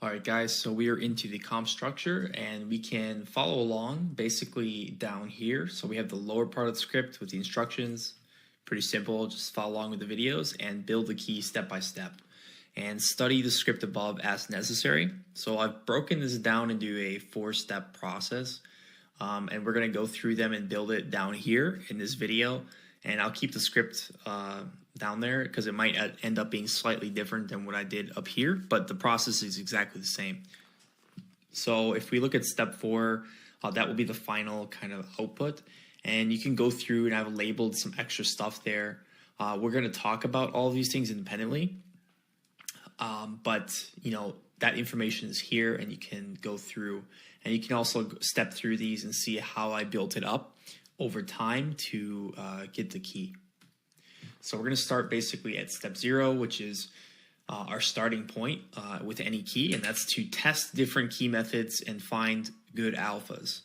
All right, guys, so we are into the comp structure and we can follow along basically down here. So we have the lower part of the script with the instructions. Pretty simple, just follow along with the videos and build the key step by step and study the script above as necessary. So I've broken this down into a 4-step process and we're going to go through them and build it down here in this video. And I'll keep the script down there because it might end up being slightly different than what I did up here, but the process is exactly the same. So if we look at step 4, that will be the final kind of output. And you can go through, and I've labeled some extra stuff there. We're going to talk about all of these things independently, but that information is here, and you can go through, and you can also step through these and see how I built it up over time to get the key. So we're going to start basically at step 0, which is our starting point with any key, and that's to test different key methods and find good alphas.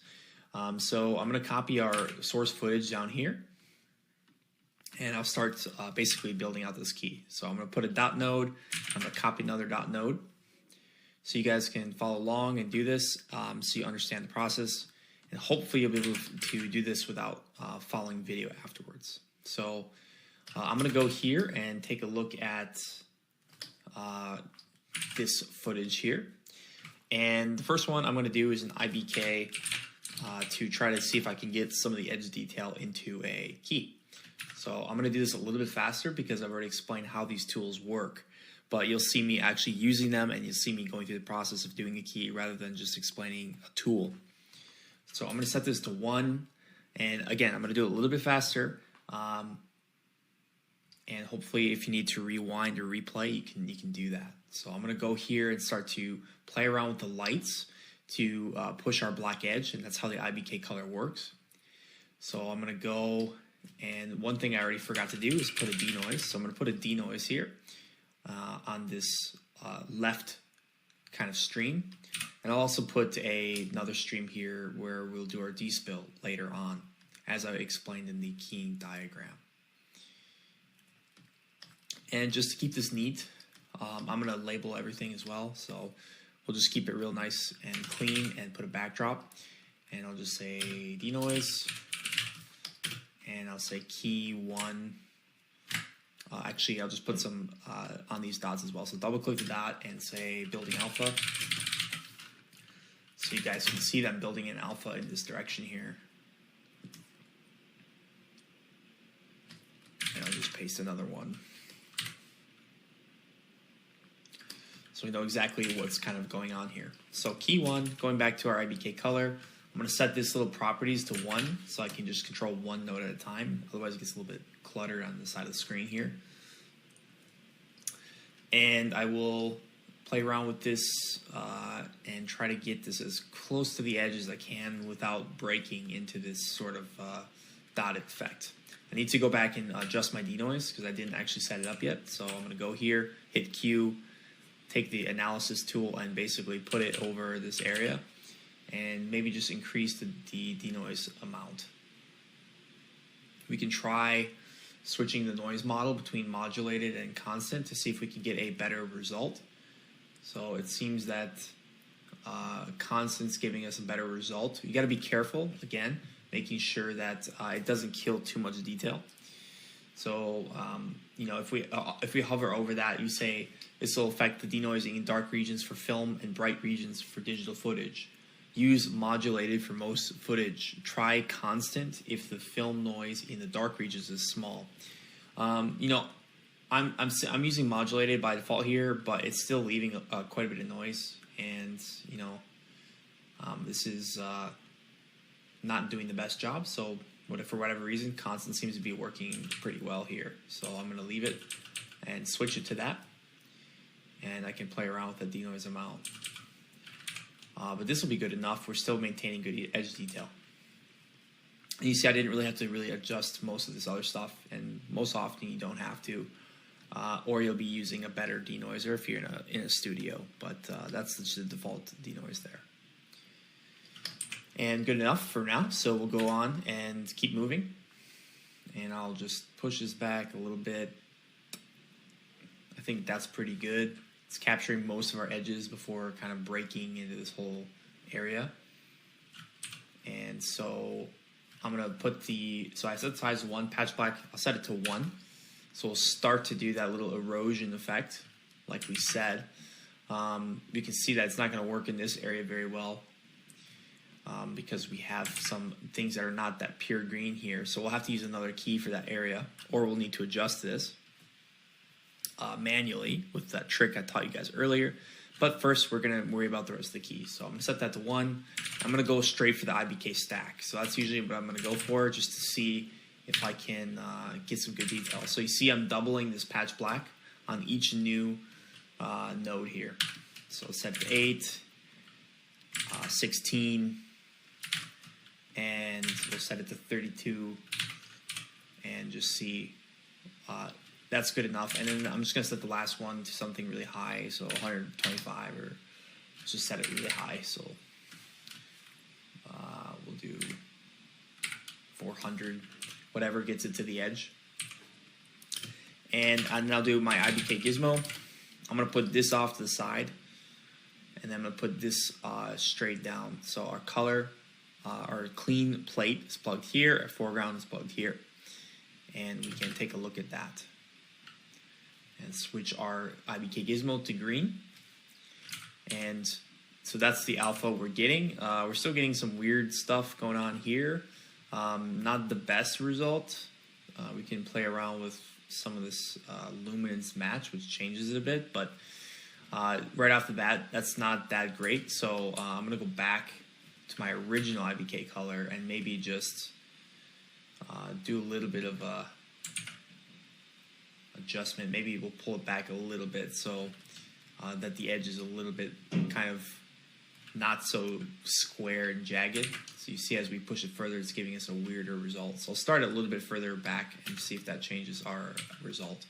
So I'm going to copy our source footage down here, and I'll start basically building out this key. So I'm going to put a dot node, I'm going to copy another dot node, so you guys can follow along and do this so you understand the process. And hopefully you'll be able to do this without following video afterwards. So I'm going to go here and take a look at this footage here. And the first one I'm going to do is an IBK to try to see if I can get some of the edge detail into a key. So I'm going to do this a little bit faster because I've already explained how these tools work. But you'll see me actually using them, and you'll see me going through the process of doing a key rather than just explaining a tool. So I'm going to set this to 1, and again, I'm going to do it a little bit faster, and hopefully if you need to rewind or replay, you can do that. So I'm going to go here and start to play around with the lights to push our black edge, and that's how the IBK color works. So I'm going to go, and one thing I already forgot to do is put a denoise. So I'm going to put a denoise here on this left kind of stream. And I'll also put another stream here where we'll do our despill later on, as I explained in the keying diagram. And just to keep this neat, I'm going to label everything as well. So we'll just keep it real nice and clean and put a backdrop. And I'll just say denoise, and I'll say key 1. Actually, I'll just put some on these dots as well. So double click the dot and say building alpha. So you guys can see that I'm building an alpha in this direction here. And I'll just paste another one. So we know exactly what's kind of going on here. So key 1, going back to our IBK color, I'm going to set this little properties to 1 so I can just control one node at a time. Otherwise it gets a little bit cluttered on the side of the screen here. And I will play around with this and try to get this as close to the edge as I can without breaking into this sort of dot effect. I need to go back and adjust my denoise because I didn't actually set it up yet. So I'm going to go here, hit Q, take the analysis tool and basically put it over this area and maybe just increase the denoise amount. We can try switching the noise model between modulated and constant to see if we can get a better result. So it seems that constant's giving us a better result. You got to be careful, again, making sure that it doesn't kill too much detail. So if we hover over that, you say this will affect the denoising in dark regions for film and bright regions for digital footage. Use modulated for most footage. Try constant if the film noise in the dark regions is small. I'm using modulated by default here, but it's still leaving quite a bit of noise, and this is not doing the best job. So for whatever reason, constant seems to be working pretty well here. So I'm going to leave it and switch it to that, and I can play around with the denoise amount. But this will be good enough. We're still maintaining good edge detail. And you see I didn't really have to adjust most of this other stuff, and most often you don't have to, or you'll be using a better denoiser if you're in a studio, but that's just the default denoise there. And good enough for now, so we'll go on and keep moving. And I'll just push this back a little bit. I think that's pretty good. It's capturing most of our edges before kind of breaking into this whole area. And so I'm going to put so I set size 1 patch black. I'll set it to 1. So we'll start to do that little erosion effect, like we said. You can see that it's not going to work in this area very well because we have some things that are not that pure green here. So we'll have to use another key for that area, or we'll need to adjust this manually with that trick I taught you guys earlier. But first, we're going to worry about the rest of the keys. So I'm going to set that to 1. I'm going to go straight for the IBK stack. So that's usually what I'm going to go for, just to see if I can get some good detail. So you see I'm doubling this patch black on each new node here. So set to 8, 16, and we'll set it to 32, and just see that's good enough. And then I'm just going to set the last one to something really high, so 125, or just set it really high. So we'll do 400, whatever gets it to the edge. And then I'll do my IBK gizmo. I'm going to put this off to the side, and then I'm going to put this straight down. So our color, our clean plate is plugged here, our foreground is plugged here. And we can take a look at that. And switch our IBK gizmo to green. And so that's the alpha we're getting. We're still getting some weird stuff going on here. Not the best result. We can play around with some of this luminance match, which changes it a bit, but right off the bat, that's not that great. So I'm going to go back to my original IBK color and maybe just do a little bit of a adjustment. Maybe we'll pull it back a little bit so that the edge is a little bit kind of not so square and jagged. So you see as we push it further, it's giving us a weirder result. So I'll start it a little bit further back and see if that changes our result.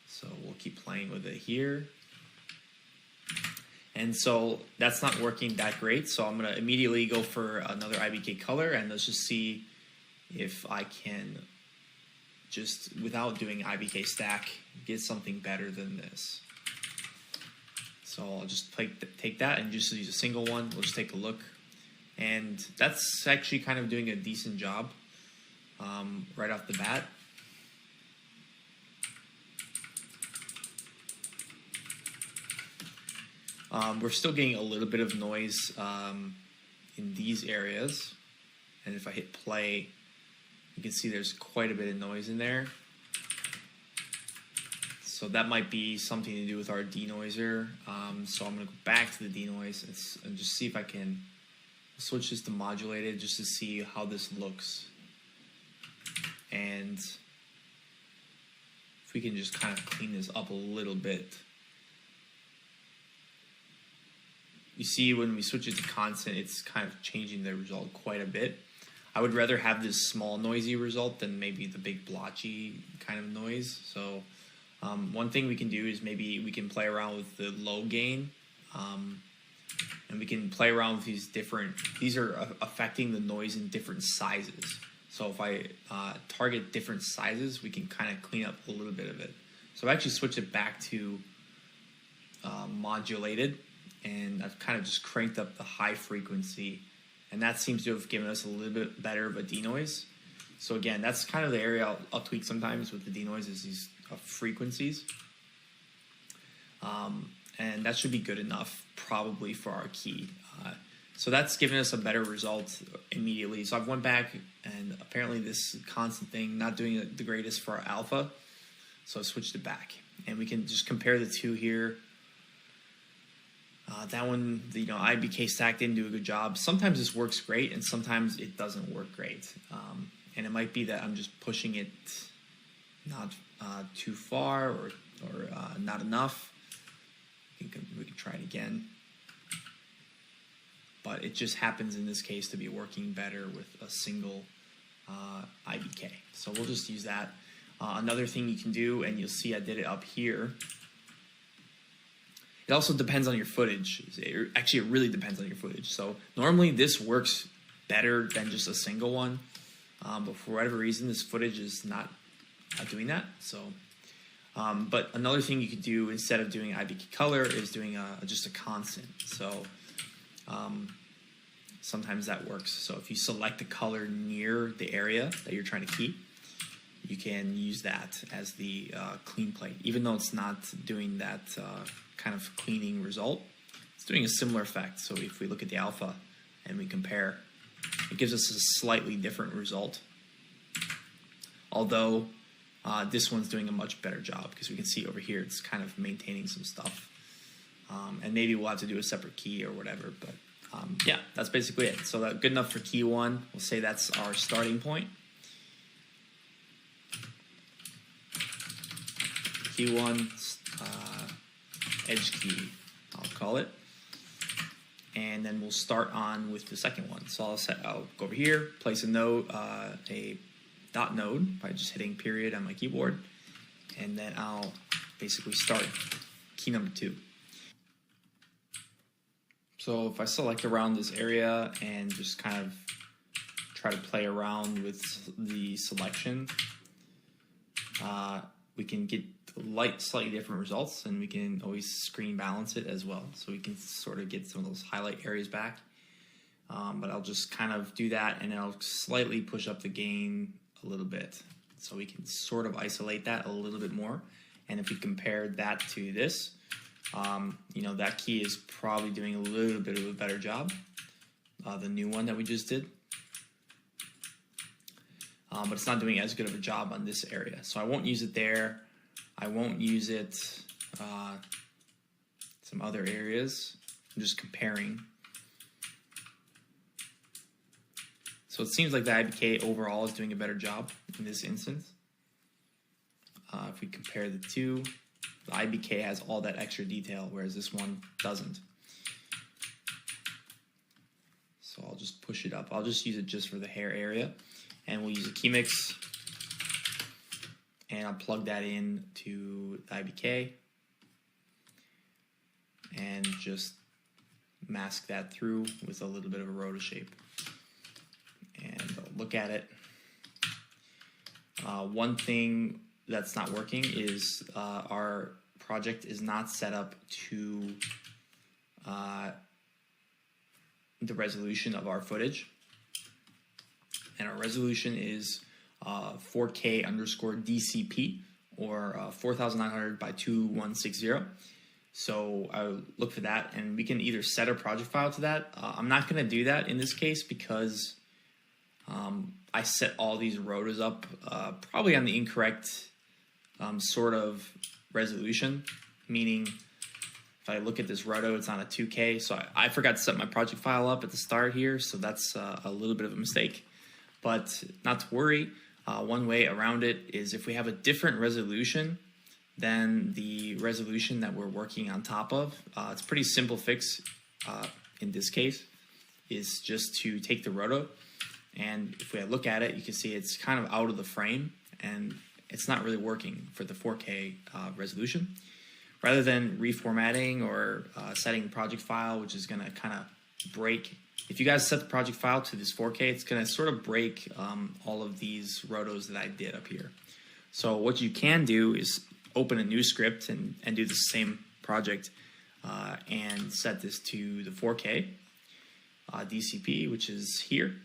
So we'll keep playing with it here. And so that's not working that great. So I'm going to immediately go for another IBK color, and let's just see if I can just, without doing IBK stack, get something better than this. So I'll just take that and just use a single one. We'll just take a look. And that's actually kind of doing a decent job right off the bat. We're still getting a little bit of noise in these areas. And if I hit play, you can see there's quite a bit of noise in there. So that might be something to do with our denoiser. So I'm going to go back to the denoise and just see if I can switch this to modulated just to see how this looks. And if we can just kind of clean this up a little bit. You see when we switch it to constant, it's kind of changing the result quite a bit. I would rather have this small noisy result than maybe the big blotchy kind of noise. So one thing we can do is maybe we can play around with the low gain, and we can play around with these are affecting the noise in different sizes. So if I target different sizes, we can kind of clean up a little bit of it. So I've actually switched it back to modulated, and I've kind of just cranked up the high frequency, and that seems to have given us a little bit better of a denoise. So again, that's kind of the area I'll tweak sometimes with the denoise, is these frequencies. And that should be good enough probably for our key. So that's given us a better result immediately. So I've went back, and apparently this constant thing not doing the greatest for our alpha. So I switched it back, and we can just compare the two here. That one, IBK stack didn't do a good job. Sometimes this works great, and sometimes it doesn't work great. And it might be that I'm just pushing it not too far or not enough. We can try it again. But it just happens in this case to be working better with a single IBK. So we'll just use that. Another thing you can do, and you'll see I did it up here. It also depends on your footage. Actually, it really depends on your footage. So normally this works better than just a single one. But for whatever reason, this footage is not doing that. So But another thing you could do instead of doing IBK color is doing just a constant. So sometimes that works. So if you select the color near the area that you're trying to keep, you can use that as the clean plate. Even though it's not doing that kind of cleaning result, it's doing a similar effect. So if we look at the alpha and we compare, it gives us a slightly different result. Although this one's doing a much better job, because we can see over here it's kind of maintaining some stuff. And maybe we'll have to do a separate key or whatever, but yeah, that's basically it. So that good enough for key 1. We'll say that's our starting point. Key 1, edge key, I'll call it. And then we'll start on with the second one. So I'll go over here, place a node, a dot node by just hitting period on my keyboard, and then I'll basically start key number 2. So if I select around this area and just kind of try to play around with the selection, we can get slightly different results, and we can always screen balance it as well. So we can sort of get some of those highlight areas back. But I'll just kind of do that, and I'll slightly push up the gain a little bit, so we can sort of isolate that a little bit more. And if we compare that to this, you know, that key is probably doing a little bit of a better job, the new one that we just did. But it's not doing as good of a job on this area. So I won't use it there. I won't use it some other areas. I'm just comparing. So it seems like the IBK overall is doing a better job in this instance. If we compare the two, the IBK has all that extra detail, whereas this one doesn't. So I'll just push it up. I'll just use it just for the hair area. And we'll use a key mix. And I'll plug that in to the IBK. And just mask that through with a little bit of a rotor shape. And I'll look at it. One thing that's not working is our project is not set up to the resolution of our footage. And our resolution is 4K underscore DCP, or 4900 by 2160. So I'll look for that, and we can either set a project file to that. I'm not going to do that in this case because I set all these rotors up probably on the incorrect sort of resolution, meaning if I look at this roto, it's on a 2K. So I forgot to set my project file up at the start here, so that's a little bit of a mistake. But not to worry, one way around it is if we have a different resolution than the resolution that we're working on top of, it's a pretty simple fix in this case, is just to take the roto, and if we look at it, you can see it's kind of out of the frame, and it's not really working for the 4K resolution. Rather than reformatting or setting the project file, which is going to kind of break. If you guys set the project file to this 4K, it's going to sort of break all of these rotos that I did up here. So what you can do is open a new script and do the same project and set this to the 4K DCP, which is here.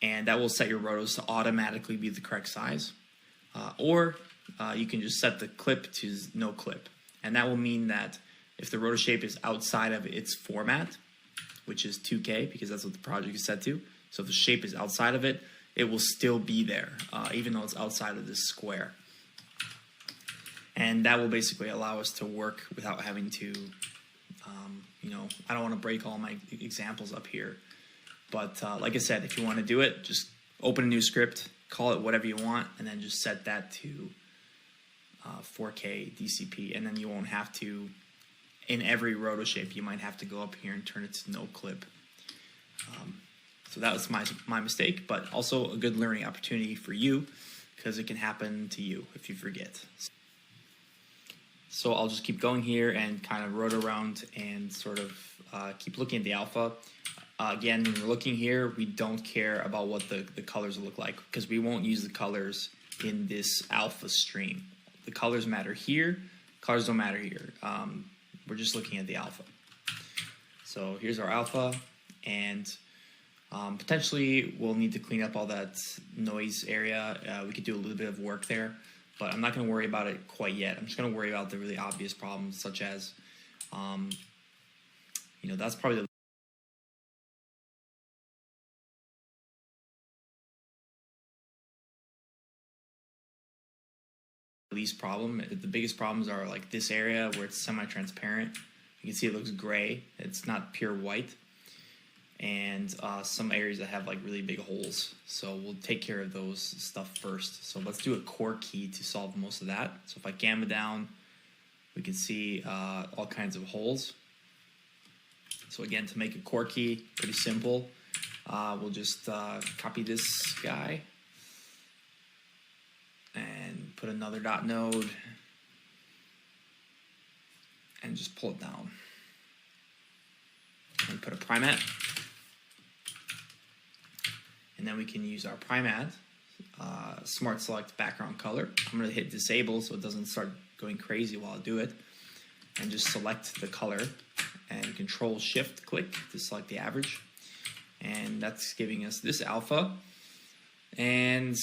And that will set your rotos to automatically be the correct size. Or you can just set the clip to no clip. And that will mean that if the roto shape is outside of its format, which is 2K, because that's what the project is set to. So if the shape is outside of it, it will still be there, even though it's outside of this square. And that will basically allow us to work without having to, you know, I don't want to break all my examples up here. But like I said, if you want to do it, just open a new script, call it whatever you want, and then just set that to 4K DCP. And then you won't have to, in every roto shape, you might have to go up here and turn it to no clip. So that was my mistake, but also a good learning opportunity for you, because it can happen to you if you forget. So I'll just keep going here and kind of roto around and sort of keep looking at the alpha. Again, when we're looking here, we don't care about what the colors look like, because we won't use the colors in this alpha stream. the colors matter here. Colors don't matter here. We're just looking at the alpha. So here's our alpha, and potentially we'll need to clean up all that noise area. We could do a little bit of work there, but I'm not going to worry about it quite yet. I'm just going to worry about the really obvious problems, such as, you know, that's probably the least problem. The biggest problems are like this area where it's semi-transparent. You can see it looks gray. It's not pure white. And some areas that have like really big holes. So we'll take care of those stuff first. So let's do a core key to solve most of that. So if I gamma down, we can see all kinds of holes. So again, to make a core key, pretty simple. We'll just copy this guy and put another dot node and just pull it down. And put a primat. And then we can use our primat, smart select background color. I'm going to hit disable so it doesn't start going crazy while I do it. And just select the color and control shift click to select the average. And that's giving us this alpha. And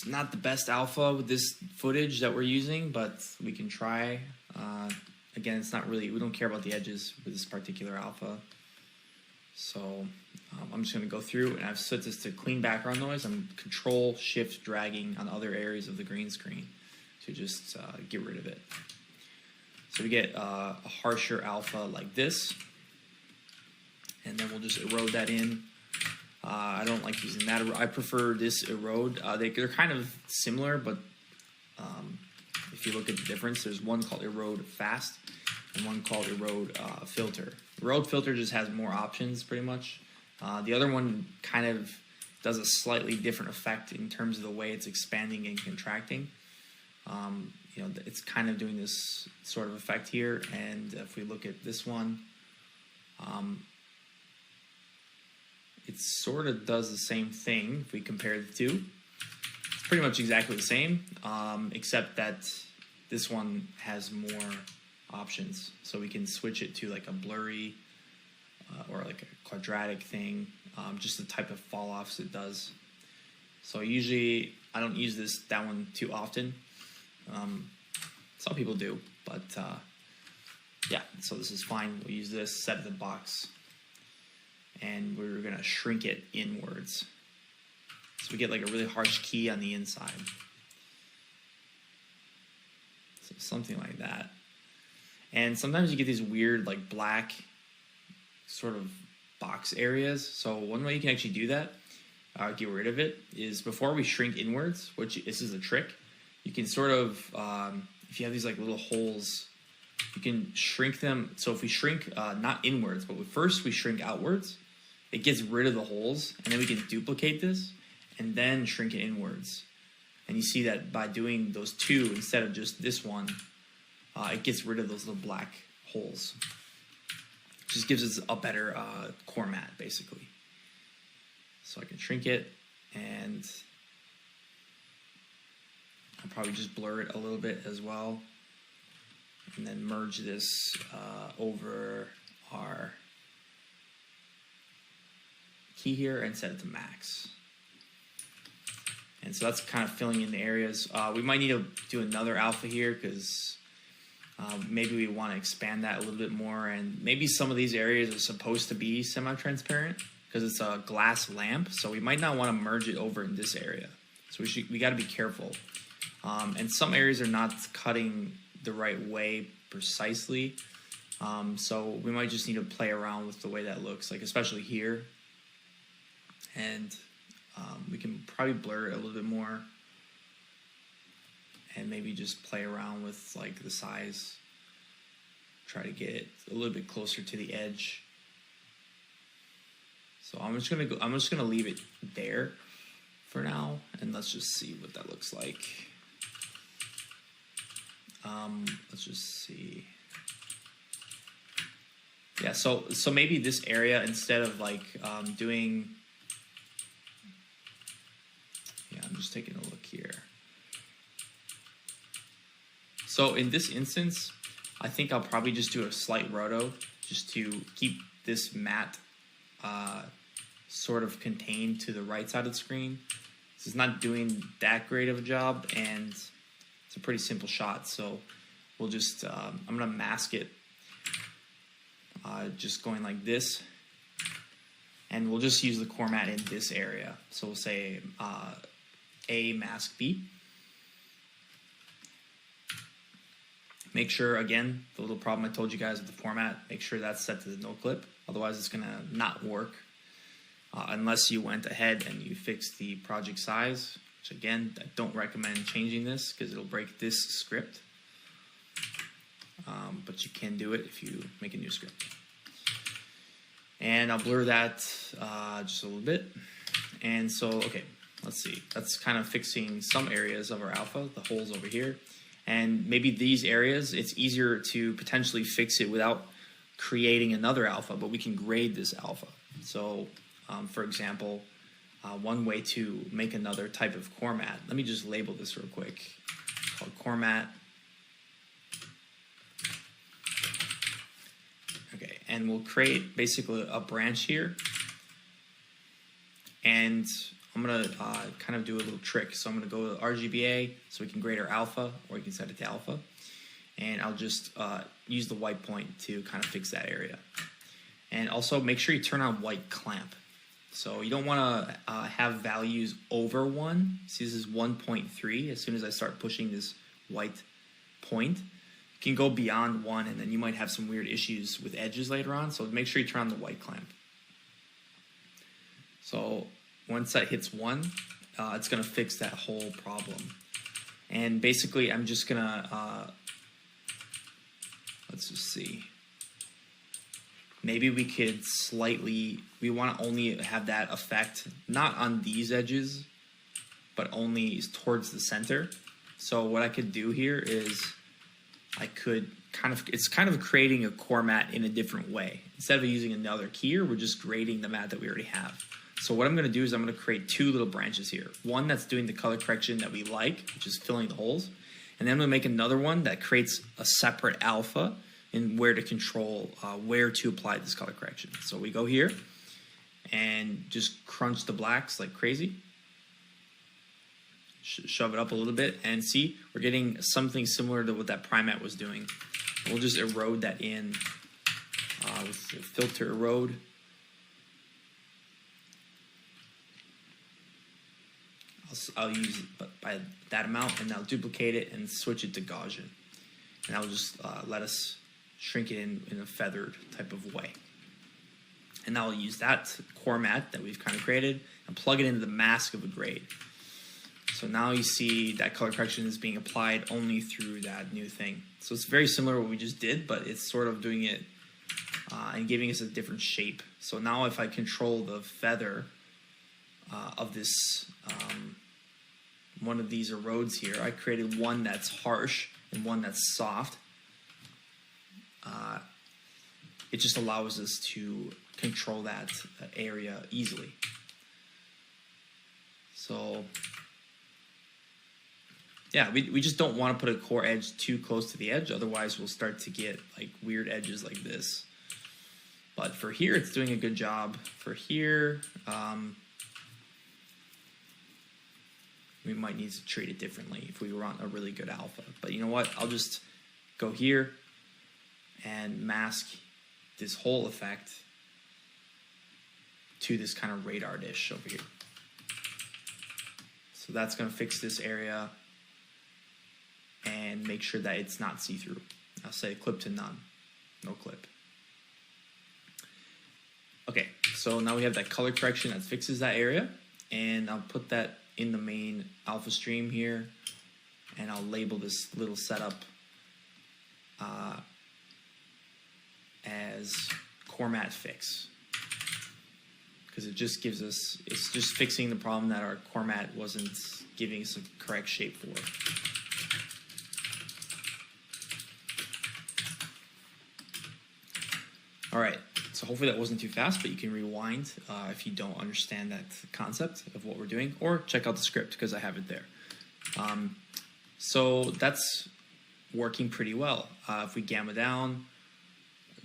not the best alpha with this footage that we're using, but we can try. Again, it's not really, we don't care about the edges with this particular alpha. So I'm just going to go through, and I've set this to clean background noise. I'm control shift dragging on other areas of the green screen to just get rid of it. So we get a harsher alpha like this, and then we'll just erode that in. I don't like using that. I prefer this erode. They're kind of similar, but if you look at the difference, there's one called erode fast and one called erode filter. Erode filter just has more options pretty much. The other one kind of does a slightly different effect in terms of the way it's expanding and contracting. You know, it's kind of doing this sort of effect here. And if we look at this one, it sort of does the same thing if we compare the two. It's pretty much exactly the same, except that this one has more options. So we can switch it to like a blurry or like a quadratic thing, just the type of fall offs it does. So usually I don't use that one too often. Some people do, but yeah, so this is fine. We'll use this, set the box, and we're gonna shrink it inwards. So we get like a really harsh key on the inside. So something like that. And sometimes you get these weird like black sort of box areas. So one way you can actually do that, get rid of it, is before we shrink inwards, which this is a trick, you can sort of, if you have these like little holes, you can shrink them. So if we shrink not inwards, but first we shrink outwards, it gets rid of the holes, and then we can duplicate this and then shrink it inwards. And you see that by doing those two instead of just this one, it gets rid of those little black holes. Just gives us a better core mat, basically. So I can shrink it, and I'll probably just blur it a little bit as well, and then merge this over our key here and set it to max. And so that's kind of filling in the areas. We might need to do another alpha here because maybe we want to expand that a little bit more, and maybe some of these areas are supposed to be semi-transparent because it's a glass lamp, so we might not want to merge it over in this area. So we got to be careful. And some areas are not cutting the right way precisely, so we might just need to play around with the way that looks, like especially here. And we can probably blur it a little bit more and maybe just play around with like the size, try to get it a little bit closer to the edge. So I'm just gonna leave it there for now, and let's just see what that looks like. Let's just see. Yeah, so maybe this area, instead of like doing, yeah, I'm just taking a look here. So in this instance, I think I'll probably just do a slight roto just to keep this matte sort of contained to the right side of the screen. This is not doing that great of a job, and it's a pretty simple shot. So we'll just, I'm gonna mask it just going like this. And we'll just use the core matte in this area. So we'll say A mask B. Make sure, again, the little problem I told you guys with the format, make sure that's set to the no clip. Otherwise, it's gonna not work unless you went ahead and you fixed the project size, which again, I don't recommend changing this because it'll break this script. But you can do it if you make a new script. And I'll blur that just a little bit. And so, okay, let's see. That's kind of fixing some areas of our alpha, the holes over here. And maybe these areas, it's easier to potentially fix it without creating another alpha, but we can grade this alpha. So, for example, one way to make another type of core matte, let me just label this real quick, called core matte. Okay, and we'll create basically a branch here. And I'm gonna kind of do a little trick. So I'm gonna go to RGBA so we can grade our alpha, or you can set it to alpha. And I'll just use the white point to kind of fix that area. And also make sure you turn on white clamp. So you don't wanna have values over 1. See, this is 1.3. As soon as I start pushing this white point, it can go beyond 1, and then you might have some weird issues with edges later on. So make sure you turn on the white clamp. So once that hits 1, it's gonna fix that whole problem. And basically, I'm just gonna, let's just see. Maybe we could slightly, we wanna only have that effect, not on these edges, but only towards the center. So what I could do here is, I could kind of, it's kind of creating a core matte in a different way. Instead of using another keyer, we're just grading the matte that we already have. So what I'm gonna do is I'm gonna create 2 little branches here. One that's doing the color correction that we like, which is filling the holes. And then I'm gonna make another one that creates a separate alpha in where to control where to apply this color correction. So we go here and just crunch the blacks like crazy. Shove it up a little bit, and see, we're getting something similar to what that Primatte was doing. We'll just erode that in with the filter erode. I'll use it by that amount, and I'll duplicate it and switch it to Gaussian. And I'll just let us shrink it in a feathered type of way. And I'll use that core matte that we've kind of created and plug it into the mask of a grade. So now you see that color correction is being applied only through that new thing. So it's very similar to what we just did, but it's sort of doing it and giving us a different shape. So now if I control the feather of this, one of these erodes here, I created one that's harsh and one that's soft. It just allows us to control that area easily. So yeah, we just don't want to put a core edge too close to the edge, otherwise we'll start to get like weird edges like this. But for here, it's doing a good job. For here, we might need to treat it differently if we want a really good alpha. But you know what? I'll just go here and mask this whole effect to this kind of radar dish over here. So that's going to fix this area and make sure that it's not see-through. I'll say clip to none, no clip. Okay, so now we have that color correction that fixes that area, and I'll put that in the main alpha stream here, and I'll label this little setup as core matte fix, because it just gives us, it's just fixing the problem that our core matte wasn't giving us a correct shape for. All right, so hopefully that wasn't too fast, but you can rewind if you don't understand that concept of what we're doing, or check out the script because I have it there. So that's working pretty well. If we gamma down,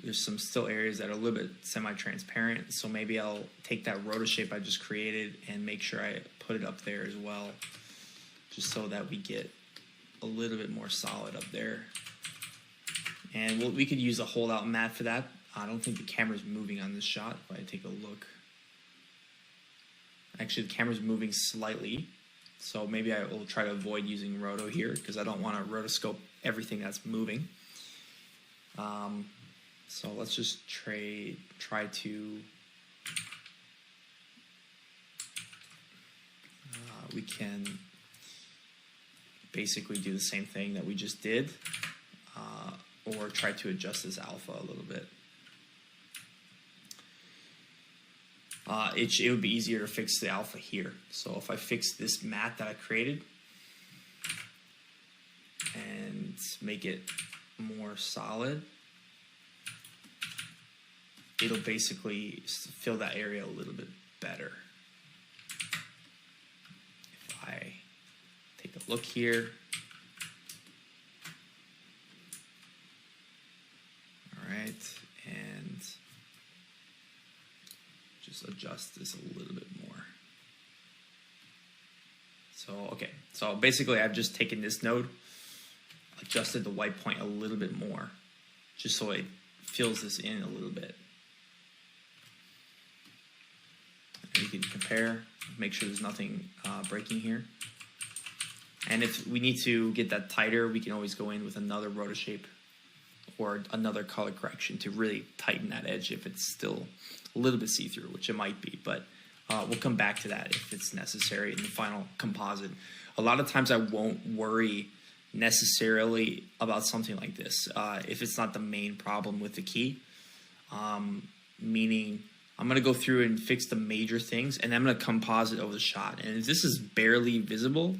there's some still areas that are a little bit semi-transparent, so maybe I'll take that rotor shape I just created and make sure I put it up there as well, just so that we get a little bit more solid up there. And we could use a holdout mat for that. I don't think the camera's moving on this shot. If I take a look, actually the camera's moving slightly, so maybe I will try to avoid using roto here because I don't want to rotoscope everything that's moving. So let's just try to we can basically do the same thing that we just did, or try to adjust this alpha a little bit. It would be easier to fix the alpha here. So if I fix this mat that I created and make it more solid, it'll basically fill that area a little bit better. If I take a look here, all right, and just adjust this a little bit more. So, okay, so basically I've just taken this node, adjusted the white point a little bit more, just so it fills this in a little bit. You can compare, make sure there's nothing breaking here. And if we need to get that tighter, we can always go in with another rotor shape or another color correction to really tighten that edge if it's still a little bit see-through, which it might be, but we'll come back to that if it's necessary in the final composite. A lot of times I won't worry necessarily about something like this if it's not the main problem with the key, meaning I'm going to go through and fix the major things, and I'm going to composite over the shot. And if this is barely visible,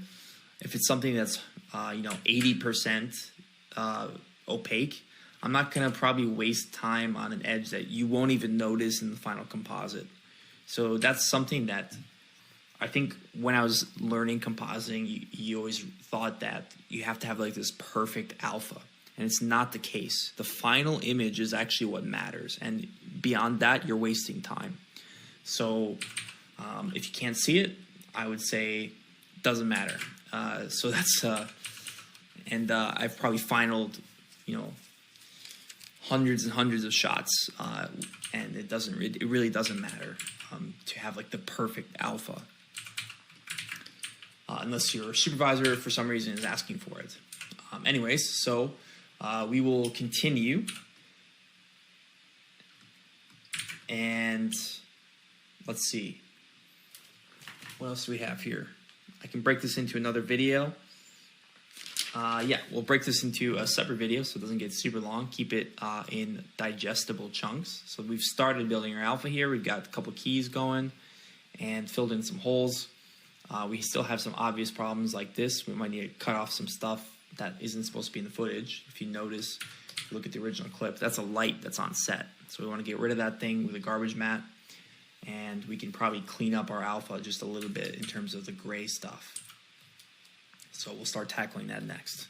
if it's something that's 80% opaque, I'm not going to probably waste time on an edge that you won't even notice in the final composite. So that's something that I think when I was learning compositing, you always thought that you have to have like this perfect alpha. And it's not the case. The final image is actually what matters. And beyond that, you're wasting time. So if you can't see it, I would say it doesn't matter. So that's, I've probably finaled, hundreds and hundreds of shots. And it really doesn't matter to have like the perfect alpha. Unless your supervisor for some reason is asking for it. Anyways, so we will continue, and let's see, what else do we have here? I can break this into another video. Yeah, we'll break this into a separate video so it doesn't get super long. Keep it in digestible chunks. So we've started building our alpha here. We've got a couple keys going and filled in some holes. We still have some obvious problems like this. We might need to cut off some stuff that isn't supposed to be in the footage. If you notice, if you look at the original clip, that's a light that's on set. So we want to get rid of that thing with a garbage mat, and we can probably clean up our alpha just a little bit in terms of the gray stuff. So we'll start tackling that next.